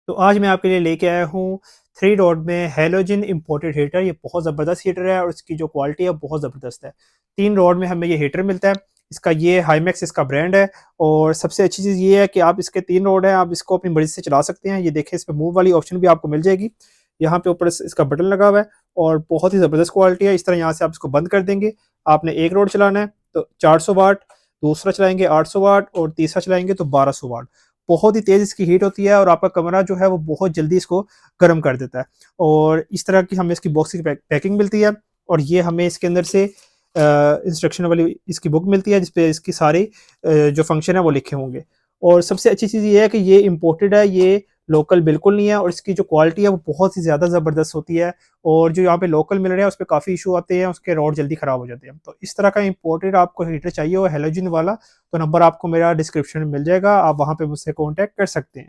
तो आज मैं आपके लिए लेके आया हूँ 3 रॉड में हैलोजन इम्पोर्टेड हीटर। ये बहुत ज़बरदस्त हीटर है और इसकी जो क्वालिटी है बहुत ज़बरदस्त है। 3 रॉड में हमें ये हीटर मिलता है। इसका ये हाईमैक्स इसका ब्रांड है और सबसे अच्छी चीज़ ये है कि आप इसके 3 रॉड हैं, आप इसको अपनी मर्ज़ी से चला सकते हैं। ये देखें, इसमें मूव वाली ऑप्शन भी आपको मिल जाएगी। यहाँ पे ऊपर इसका बटन लगा हुआ है और बहुत ही ज़बरदस्त क्वालिटी है। इस तरह यहाँ से आप इसको बंद कर देंगे। आपने एक रॉड चलाना है तो 400 वाट, दूसरा चलाएँगे 800 वाट और तीसरा चलाएँगे तो 1200 वाट। बहुत ही तेज़ इसकी हीट होती है और आपका कमरा जो है वो बहुत जल्दी इसको गर्म कर देता है। और इस तरह की हमें इसकी बॉक्स की पैकिंग मिलती है और ये हमें इसके अंदर से इंस्ट्रक्शन वाली इसकी बुक मिलती है जिसपे इसकी सारी जो फंक्शन है वो लिखे होंगे। और सबसे अच्छी चीज़ ये है कि ये इम्पोर्टेड है, ये लोकल बिल्कुल नहीं है और इसकी जो क्वालिटी है वो बहुत ही ज़्यादा ज़बरदस्त होती है। और जो यहाँ पे लोकल मिल रहे हैं उस पे काफ़ी इशू आते हैं, उसके रॉड जल्दी ख़राब हो जाते हैं। तो इस तरह का इम्पोर्टेड आपको हीटर चाहिए हो हैलोजन वाला, तो नंबर आपको मेरा डिस्क्रिप्शन में मिल जाएगा, आप वहाँ पे मुझसे कॉन्टैक्ट कर सकते हैं।